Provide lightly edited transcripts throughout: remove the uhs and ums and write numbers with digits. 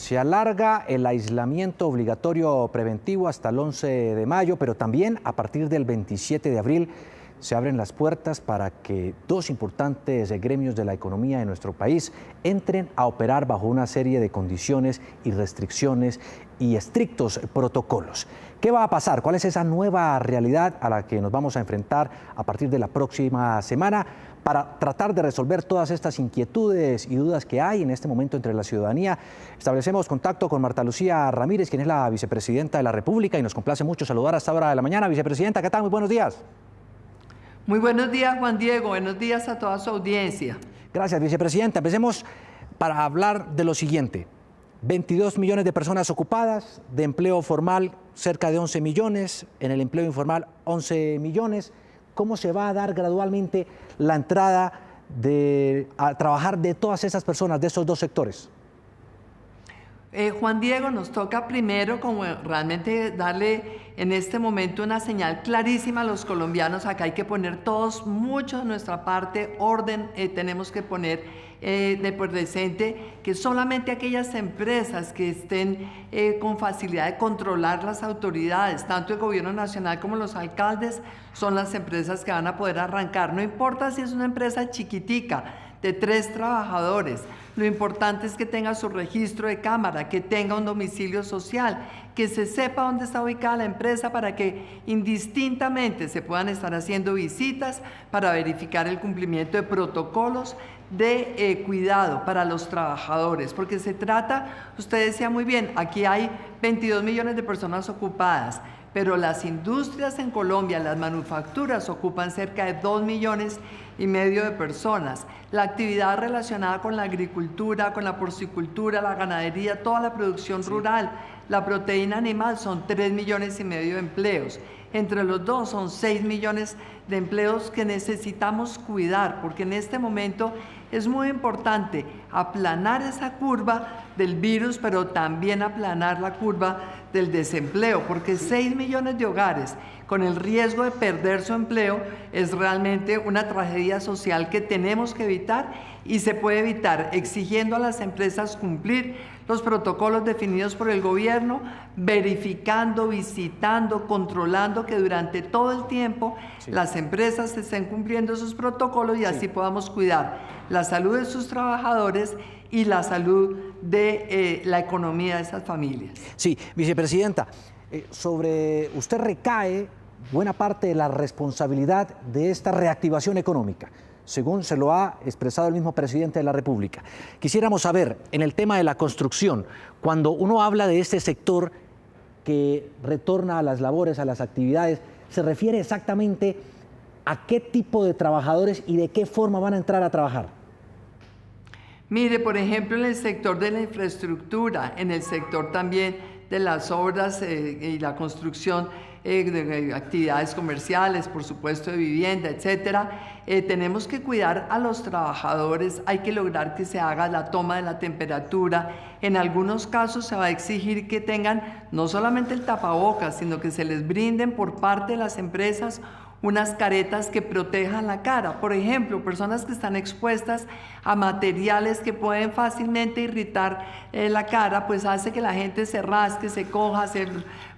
Se alarga el aislamiento obligatorio preventivo hasta el 11 de mayo, pero también a partir del 27 de abril se abren las puertas para que dos importantes gremios de la economía de nuestro país entren a operar bajo una serie de condiciones y restricciones y estrictos protocolos. ¿Qué va a pasar? ¿Cuál es esa nueva realidad a la que nos vamos a enfrentar a partir de la próxima semana? Para tratar de resolver todas estas inquietudes y dudas que hay en este momento entre la ciudadanía, establecemos contacto con Marta Lucía Ramírez, quien es la vicepresidenta de la República, y nos complace mucho saludar a esta hora de la mañana. Vicepresidenta, ¿qué tal? Muy buenos días. Muy buenos días, Juan Diego. Buenos días a toda su audiencia. Gracias, vicepresidenta. Empecemos para hablar de lo siguiente. 22 millones de personas ocupadas, de empleo formal cerca de 11 millones, en el empleo informal 11 millones. ¿Cómo se va a dar gradualmente la entrada a trabajar de todas esas personas, de esos dos sectores? Juan Diego, nos toca primero como realmente darle en este momento una señal clarísima a los colombianos. Acá hay que poner todos, mucho de nuestra parte, orden, tenemos que poner de presente que solamente aquellas empresas que estén con facilidad de controlar las autoridades, tanto el gobierno nacional como los alcaldes, son las empresas que van a poder arrancar. No importa si es una empresa chiquitica, de 3 trabajadores, lo importante es que tenga su registro de cámara, que tenga un domicilio social, que se sepa dónde está ubicada la empresa para que indistintamente se puedan estar haciendo visitas para verificar el cumplimiento de protocolos de cuidado para los trabajadores, porque se trata, usted decía muy bien, aquí hay 22 millones de personas ocupadas, pero las industrias en Colombia, las manufacturas ocupan cerca de 2,5 millones de personas. La actividad relacionada con la agricultura, con la porcicultura, la ganadería, toda la producción rural, la proteína animal son 3,5 millones de empleos. Entre los dos son 6 millones de empleos que necesitamos cuidar, porque en este momento es muy importante aplanar esa curva del virus, pero también aplanar la curva del desempleo, porque 6 millones de hogares con el riesgo de perder su empleo es realmente una tragedia social que tenemos que evitar, y se puede evitar exigiendo a las empresas cumplir los protocolos definidos por el gobierno, verificando, visitando, controlando que durante todo el tiempo las empresas estén cumpliendo esos protocolos y así podamos cuidar la salud de sus trabajadores y la salud de la economía de esas familias. Sí, vicepresidenta, sobre usted recae buena parte de la responsabilidad de esta reactivación económica, según se lo ha expresado el mismo presidente de la República. Quisiéramos saber, en el tema de la construcción, cuando uno habla de este sector que retorna a las labores, a las actividades, ¿se refiere exactamente a qué tipo de trabajadores y de qué forma van a entrar a trabajar? Mire, por ejemplo, en el sector de la infraestructura, en el sector también de las obras y la construcción de actividades comerciales, por supuesto de vivienda, etcétera, tenemos que cuidar a los trabajadores, hay que lograr que se haga la toma de la temperatura. En algunos casos se va a exigir que tengan no solamente el tapabocas, sino que se les brinden por parte de las empresas unas caretas que protejan la cara. Por ejemplo, personas que están expuestas a materiales que pueden fácilmente irritar la cara, pues hace que la gente se rasque, se coja, se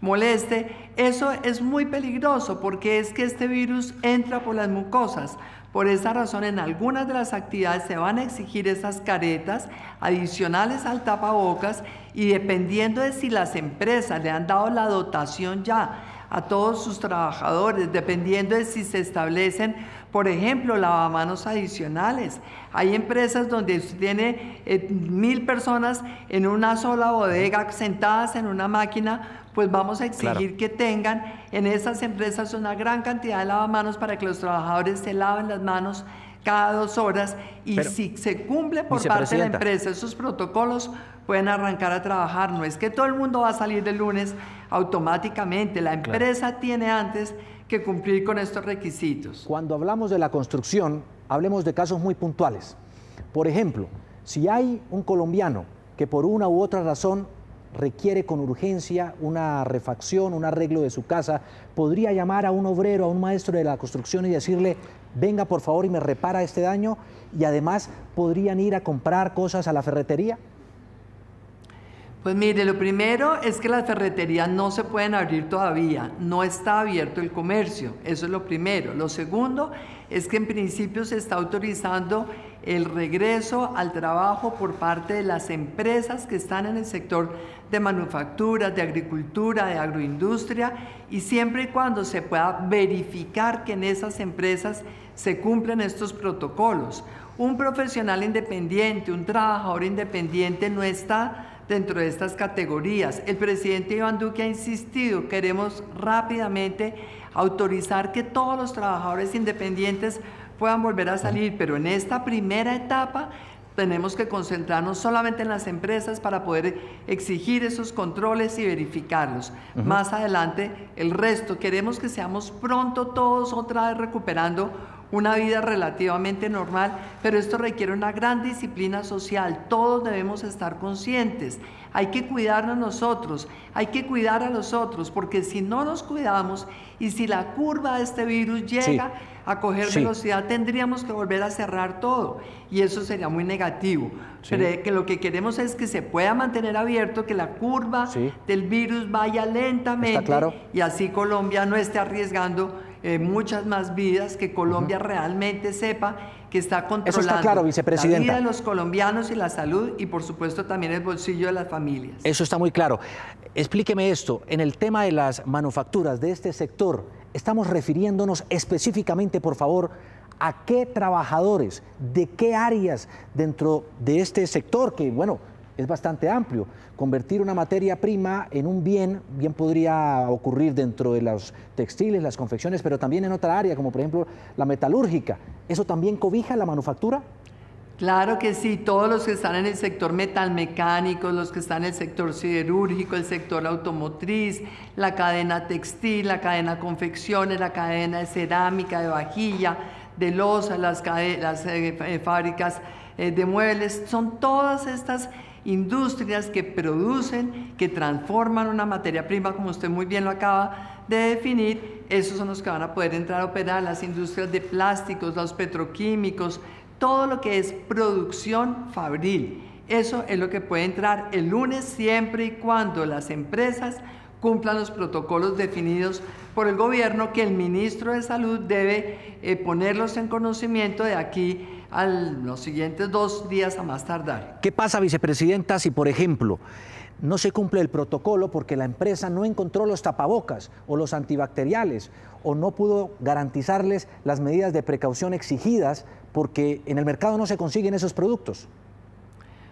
moleste. Eso es muy peligroso porque es que este virus entra por las mucosas. Por esa razón, en algunas de las actividades se van a exigir esas caretas adicionales al tapabocas, y dependiendo de si las empresas le han dado la dotación ya a todos sus trabajadores, dependiendo de si se establecen, por ejemplo, lavamanos adicionales. Hay empresas donde usted tiene 1,000 personas en una sola bodega sentadas en una máquina, pues vamos a exigir que tengan en esas empresas una gran cantidad de lavamanos para que los trabajadores se laven las manos cada 2 horas, y si se cumple por parte de la empresa esos protocolos, pueden arrancar a trabajar. No es que todo el mundo va a salir el lunes automáticamente, la empresa tiene antes que cumplir con estos requisitos. Cuando hablamos de la construcción, hablemos de casos muy puntuales. Por ejemplo, si hay un colombiano que por una u otra razón requiere con urgencia una refacción, un arreglo de su casa, podría llamar a un obrero, a un maestro de la construcción y decirle: venga por favor y me repara este daño, y además podrían ir a comprar cosas a la ferretería. Pues mire, lo primero es que las ferreterías no se pueden abrir todavía, no está abierto el comercio, eso es lo primero. Lo segundo es que en principio se está autorizando el regreso al trabajo por parte de las empresas que están en el sector de manufacturas, de agricultura, de agroindustria, y siempre y cuando se pueda verificar que en esas empresas se cumplen estos protocolos. Un profesional independiente, un trabajador independiente no está dentro de estas categorías. El presidente Iván Duque ha insistido, queremos rápidamente autorizar que todos los trabajadores independientes puedan volver a salir, pero en esta primera etapa tenemos que concentrarnos solamente en las empresas para poder exigir esos controles y verificarlos. Más adelante, el resto, queremos que seamos pronto todos otra vez recuperando una vida relativamente normal, pero esto requiere una gran disciplina social. Todos debemos estar conscientes. Hay que cuidarnos nosotros, hay que cuidar a los otros, porque si no nos cuidamos y si la curva de este virus llega a coger velocidad, tendríamos que volver a cerrar todo y eso sería muy negativo. Pero que lo que queremos es que se pueda mantener abierto, que la curva del virus vaya lentamente y así Colombia no esté arriesgando muchas más vidas, que Colombia realmente sepa que está controlando la vida de los colombianos y la salud y por supuesto también el bolsillo de las familias. Eso está muy claro. Explíqueme esto, en el tema de las manufacturas de este sector, estamos refiriéndonos específicamente, por favor, a qué trabajadores, de qué áreas dentro de este sector, que bueno, es bastante amplio. Convertir una materia prima en un bien podría ocurrir dentro de los textiles, las confecciones, pero también en otra área, como por ejemplo la metalúrgica. ¿Eso también cobija la manufactura? Claro que sí, todos los que están en el sector metalmecánico, los que están en el sector siderúrgico, el sector automotriz, la cadena textil, la cadena confecciones, la cadena de cerámica, de vajilla, de loza, las fábricas de muebles, son todas estas industrias que producen, que transforman una materia prima, como usted muy bien lo acaba de definir. Esos son los que van a poder entrar a operar, las industrias de plásticos, los petroquímicos, todo lo que es producción fabril. Eso es lo que puede entrar el lunes siempre y cuando las empresas cumplan los protocolos definidos por el gobierno, que el ministro de Salud debe ponerlos en conocimiento de aquí a los siguientes 2 días a más tardar. ¿Qué pasa, vicepresidenta, si por ejemplo no se cumple el protocolo porque la empresa no encontró los tapabocas o los antibacteriales o no pudo garantizarles las medidas de precaución exigidas porque en el mercado no se consiguen esos productos?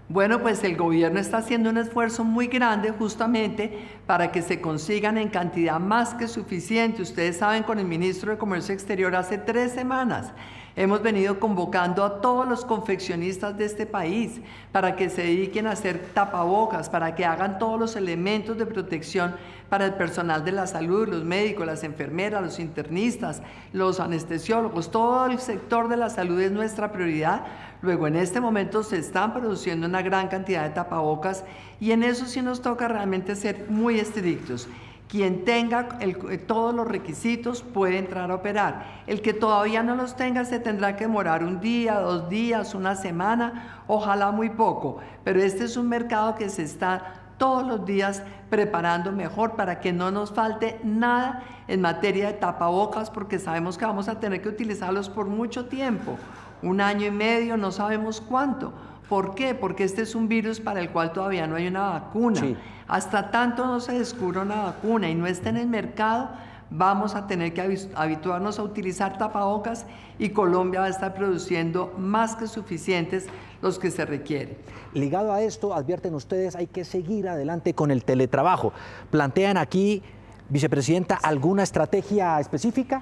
Bueno, pues el gobierno está haciendo un esfuerzo muy grande justamente para que se consigan en cantidad más que suficiente. Ustedes saben, con el ministro de Comercio Exterior hace 3 semanas hemos venido convocando a todos los confeccionistas de este país para que se dediquen a hacer tapabocas, para que hagan todos los elementos de protección para el personal de la salud, los médicos, las enfermeras, los internistas, los anestesiólogos. Todo el sector de la salud es nuestra prioridad. Luego, en este momento se están produciendo una gran cantidad de tapabocas y en eso sí nos toca realmente ser muy estrictos. Quien tenga todos los requisitos puede entrar a operar. El que todavía no los tenga se tendrá que demorar 1 día, 2 días, 1 semana, ojalá muy poco. Pero este es un mercado que se está todos los días preparando mejor para que no nos falte nada en materia de tapabocas, porque sabemos que vamos a tener que utilizarlos por mucho tiempo, 1 año y medio, no sabemos cuánto. ¿Por qué? Porque este es un virus para el cual todavía no hay una vacuna. Hasta tanto no se descubra una vacuna y no esté en el mercado, vamos a tener que habituarnos a utilizar tapabocas y Colombia va a estar produciendo más que suficientes los que se requieren. Ligado a esto, advierten ustedes, hay que seguir adelante con el teletrabajo. ¿Plantean aquí, vicepresidenta, alguna estrategia específica?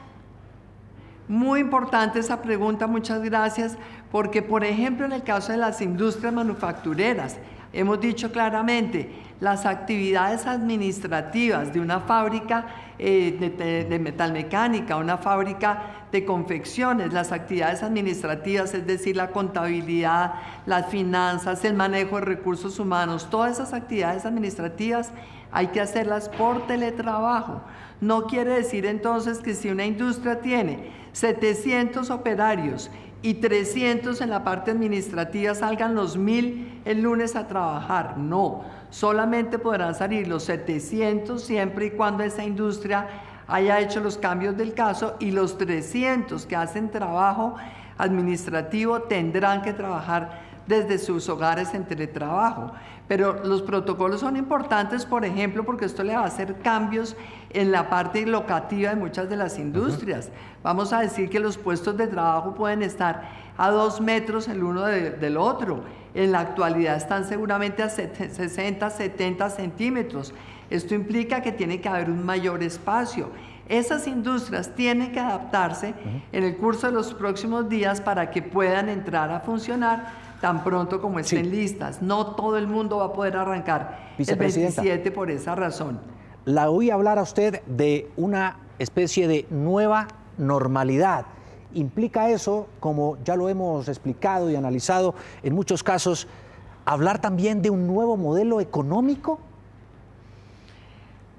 Muy importante esa pregunta, muchas gracias, porque por ejemplo en el caso de las industrias manufactureras, hemos dicho claramente, las actividades administrativas de una fábrica de metalmecánica, una fábrica de confecciones, las actividades administrativas, es decir, la contabilidad, las finanzas, el manejo de recursos humanos, todas esas actividades administrativas hay que hacerlas por teletrabajo. No quiere decir entonces que si una industria tiene 700 operarios y 300 en la parte administrativa, salgan los 1000 el lunes a trabajar. No, solamente podrán salir los 700 siempre y cuando esa industria haya hecho los cambios del caso, y los 300 que hacen trabajo administrativo tendrán que trabajar desde sus hogares en teletrabajo. Pero los protocolos son importantes, por ejemplo, porque esto le va a hacer cambios en la parte locativa de muchas de las industrias. Vamos a decir que los puestos de trabajo pueden estar a 2 metros el uno del otro. En la actualidad están seguramente a 60, 70 centímetros. Esto implica que tiene que haber un mayor espacio. Esas industrias tienen que adaptarse en el curso de los próximos días para que puedan entrar a funcionar tan pronto como estén listas. No todo el mundo va a poder arrancar el 27 por esa razón. La oí hablar a usted de una especie de nueva normalidad. ¿Implica eso, como ya lo hemos explicado y analizado en muchos casos, hablar también de un nuevo modelo económico?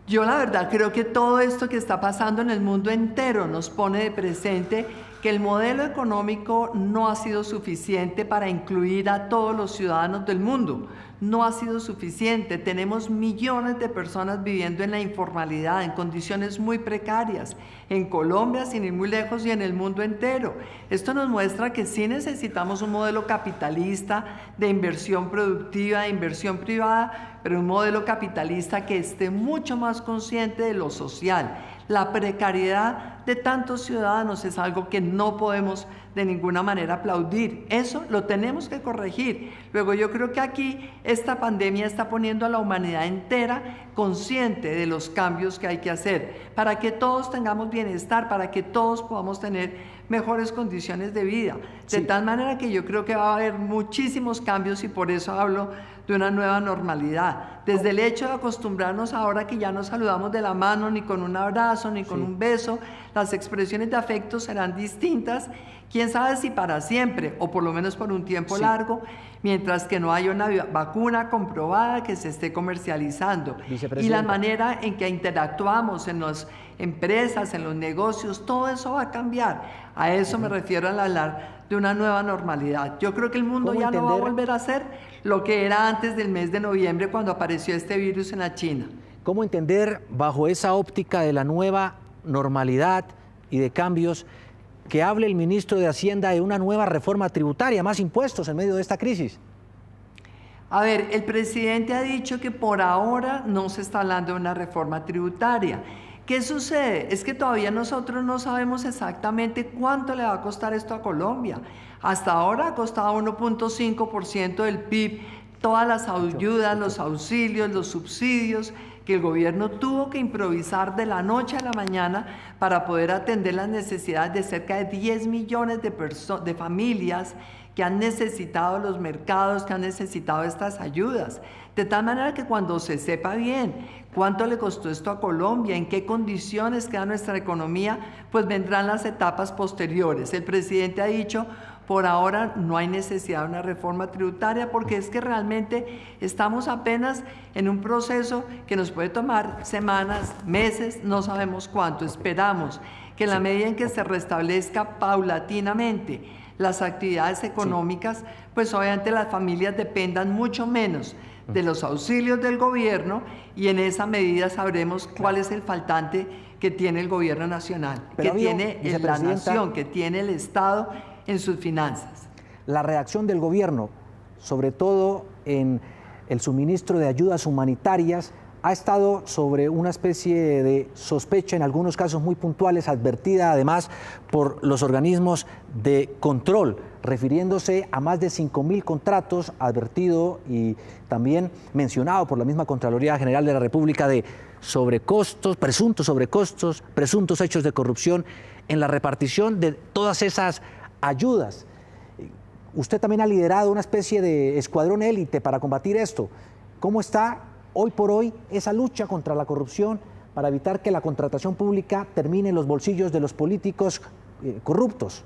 Yo la verdad creo que todo esto que está pasando en el mundo entero nos pone de presente que el modelo económico no ha sido suficiente para incluir a todos los ciudadanos del mundo. No ha sido suficiente. Tenemos millones de personas viviendo en la informalidad, en condiciones muy precarias, en Colombia, sin ir muy lejos, y en el mundo entero. Esto nos muestra que sí necesitamos un modelo capitalista de inversión productiva, de inversión privada, pero un modelo capitalista que esté mucho más consciente de lo social. La precariedad de tantos ciudadanos es algo que no podemos de ninguna manera aplaudir. Eso lo tenemos que corregir. Luego yo creo que aquí esta pandemia está poniendo a la humanidad entera consciente de los cambios que hay que hacer para que todos tengamos bienestar, para que todos podamos tener mejores condiciones de vida. De tal manera que yo creo que va a haber muchísimos cambios, y por eso hablo de una nueva normalidad. Desde el hecho de acostumbrarnos ahora que ya no saludamos de la mano, ni con un abrazo, ni con un beso, las expresiones de afecto serán distintas, quién sabe si para siempre, o por lo menos por un tiempo largo, mientras que no haya una vacuna comprobada que se esté comercializando. Y la manera en que interactuamos en las empresas, en los negocios, todo eso va a cambiar. A eso me refiero al hablar de una nueva normalidad. Yo creo que el mundo ya no va a volver a ser lo que era antes del mes de noviembre, cuando apareció este virus en la China. ¿Cómo entender, bajo esa óptica de la nueva normalidad y de cambios, que hable el ministro de Hacienda de una nueva reforma tributaria, más impuestos en medio de esta crisis? A ver, el presidente ha dicho que por ahora no se está hablando de una reforma tributaria. ¿Qué sucede? Es que todavía nosotros no sabemos exactamente cuánto le va a costar esto a Colombia. Hasta ahora ha costado 1.5% del PIB, todas las ayudas, los auxilios, los subsidios que el gobierno tuvo que improvisar de la noche a la mañana para poder atender las necesidades de cerca de 10 millones de familias que han necesitado los mercados, que han necesitado estas ayudas. De tal manera que cuando se sepa bien cuánto le costó esto a Colombia, en qué condiciones queda nuestra economía, pues vendrán las etapas posteriores. El presidente ha dicho, por ahora no hay necesidad de una reforma tributaria, porque es que realmente estamos apenas en un proceso que nos puede tomar semanas, meses, no sabemos cuánto. Esperamos que en la medida en que se restablezca paulatinamente las actividades económicas, pues obviamente las familias dependan mucho menos de los auxilios del gobierno, y en esa medida sabremos cuál es el faltante que tiene el gobierno nacional, que tiene la nación, que tiene el Estado en sus finanzas. La reacción del gobierno, sobre todo en el suministro de ayudas humanitarias, ha estado sobre una especie de sospecha, en algunos casos muy puntuales, advertida además por los organismos de control, refiriéndose a más de 5.000 contratos, advertido y también mencionado por la misma Contraloría General de la República, de sobrecostos, presuntos hechos de corrupción en la repartición de todas esas ayudas. Usted también ha liderado una especie de escuadrón élite para combatir esto. ¿Cómo está hoy por hoy esa lucha contra la corrupción para evitar que la contratación pública termine en los bolsillos de los políticos corruptos?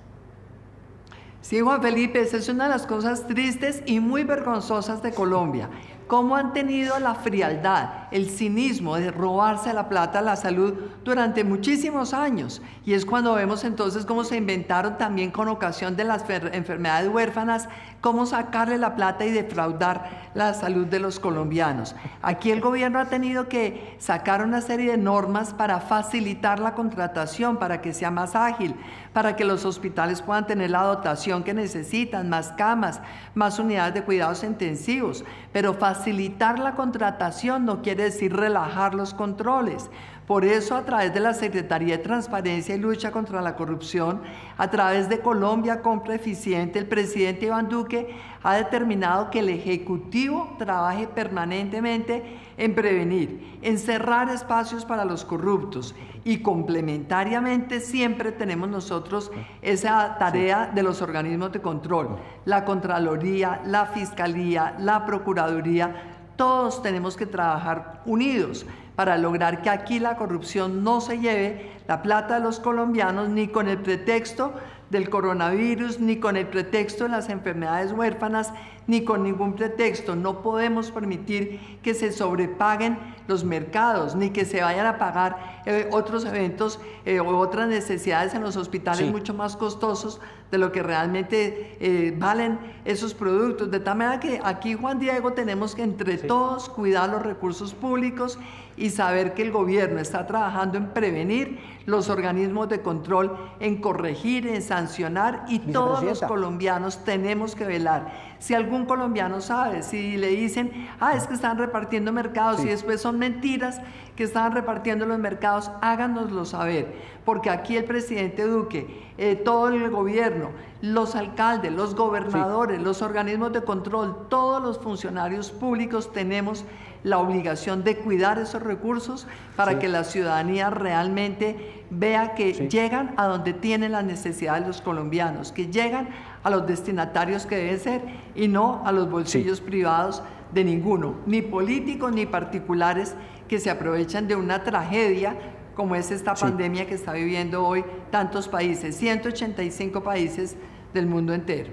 Sí, Juan Felipe, esa es una de las cosas tristes y muy vergonzosas de Colombia. cómo han tenido la frialdad, el cinismo de robarse la plata a la salud durante muchísimos años. Y es cuando vemos entonces cómo se inventaron también con ocasión de las enfermedades huérfanas, cómo sacarle la plata y defraudar la salud de los colombianos. Aquí el gobierno ha tenido que sacar una serie de normas para facilitar la contratación, para que sea más ágil, para que los hospitales puedan tener la dotación que necesitan, más camas, más unidades de cuidados intensivos. Pero facilitar la contratación no quiere decir relajar los controles. Por eso, a través de la Secretaría de Transparencia y Lucha contra la Corrupción, a través de Colombia Compra Eficiente, el presidente Iván Duque ha determinado que el Ejecutivo trabaje permanentemente en prevenir, en cerrar espacios para los corruptos, y complementariamente siempre tenemos nosotros esa tarea de los organismos de control, la Contraloría, la Fiscalía, la Procuraduría. Todos tenemos que trabajar unidos para lograr que aquí la corrupción no se lleve la plata de los colombianos, ni con el pretexto del coronavirus, ni con el pretexto de las enfermedades huérfanas, ni con ningún pretexto. No podemos permitir que se sobrepaguen los mercados, ni que se vayan a pagar otros eventos o otras necesidades en los hospitales mucho más costosos de lo que realmente valen esos productos. De tal manera que aquí, Juan Diego, tenemos que entre todos cuidar los recursos públicos y saber que el gobierno está trabajando en prevenir, los organismos de control en corregir, en sancionar, y todos los colombianos tenemos que velar. Si algún colombiano sabe, si le dicen, es que están repartiendo mercados, y después son mentiras que están repartiendo los mercados, háganoslo saber, porque aquí el presidente Duque, todo el gobierno, los alcaldes, los gobernadores, los organismos de control, todos los funcionarios públicos tenemos la obligación de cuidar esos recursos para que la ciudadanía realmente vea que llegan a donde tienen las necesidades los colombianos, que llegan a los destinatarios que deben ser y no a los bolsillos privados de ninguno, ni políticos ni particulares, que se aprovechan de una tragedia como es esta pandemia que está viviendo hoy tantos países, 185 países del mundo entero.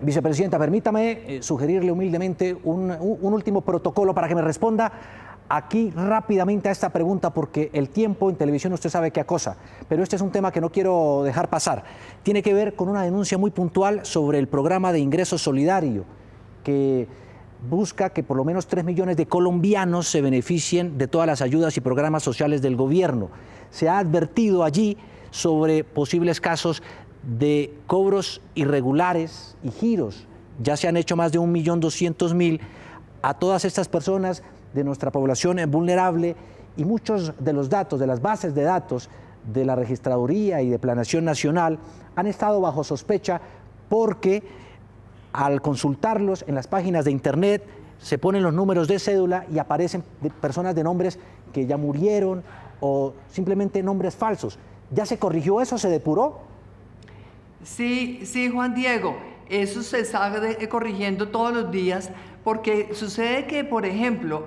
Vicepresidenta, permítame sugerirle humildemente un último protocolo para que me responda aquí rápidamente a esta pregunta, porque el tiempo en televisión usted sabe qué acosa, pero este es un tema que no quiero dejar pasar. Tiene que ver con una denuncia muy puntual sobre el programa de ingreso solidario, que busca que por lo menos 3 millones de colombianos se beneficien de todas las ayudas y programas sociales del gobierno. Se ha advertido allí sobre posibles casos de cobros irregulares y giros. Ya se han hecho más de 1.200.000 a todas estas personas de nuestra población vulnerable, y muchos de los datos, de las bases de datos de la Registraduría y de Planeación Nacional han estado bajo sospecha, porque al consultarlos en las páginas de internet se ponen los números de cédula y aparecen personas de nombres que ya murieron o simplemente nombres falsos. ¿Ya se corrigió eso? ¿Se depuró? Sí, Juan Diego, eso se está corrigiendo todos los días, porque sucede que, por ejemplo,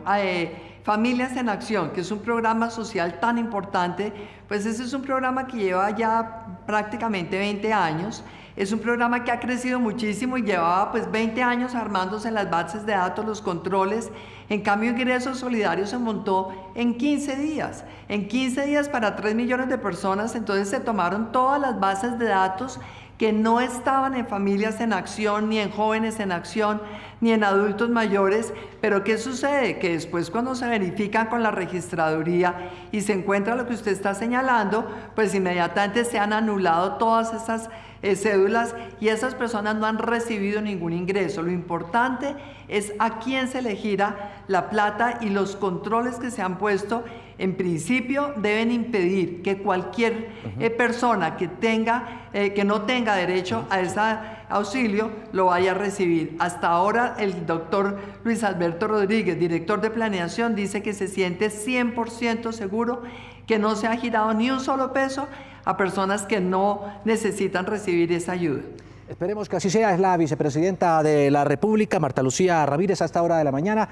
Familias en Acción, que es un programa social tan importante, pues ese es un programa que lleva ya prácticamente 20 años, es un programa que ha crecido muchísimo y llevaba pues 20 años armándose en las bases de datos, los controles. En cambio, Ingreso Solidario se montó en 15 días. En 15 días para 3 millones de personas, entonces se tomaron todas las bases de datos que no estaban en Familias en Acción, ni en Jóvenes en Acción, ni en adultos mayores. Pero ¿qué sucede? Que después, cuando se verifican con la Registraduría y se encuentra lo que usted está señalando, pues inmediatamente se han anulado todas esas cédulas y esas personas no han recibido ningún ingreso. Lo importante es a quién se le gira la plata, y los controles que se han puesto en principio deben impedir que cualquier persona que no tenga derecho a ese auxilio lo vaya a recibir. Hasta ahora el doctor Luis Alberto Rodríguez, director de Planeación, dice que se siente 100% seguro que no se ha girado ni un solo peso a personas que no necesitan recibir esa ayuda. Esperemos que así sea. Es la vicepresidenta de la República, Marta Lucía Ramírez, a esta hora de la mañana,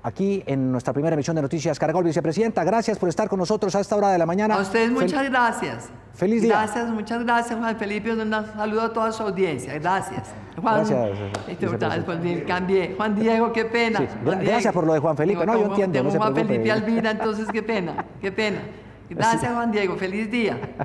aquí en nuestra primera emisión de Noticias Caracol. Vicepresidenta, gracias por estar con nosotros a esta hora de la mañana. A ustedes muchas gracias. Feliz día. Gracias, muchas gracias, Juan Felipe. Un saludo a toda su audiencia. Gracias. Juan, gracias. Cambié. Juan Diego, qué pena. Sí, gracias por lo de Juan Felipe. No, yo entiendo. Tengo no se Juan preocupe. Felipe Alvira, entonces qué pena, qué pena. Gracias, Juan Diego. Feliz día.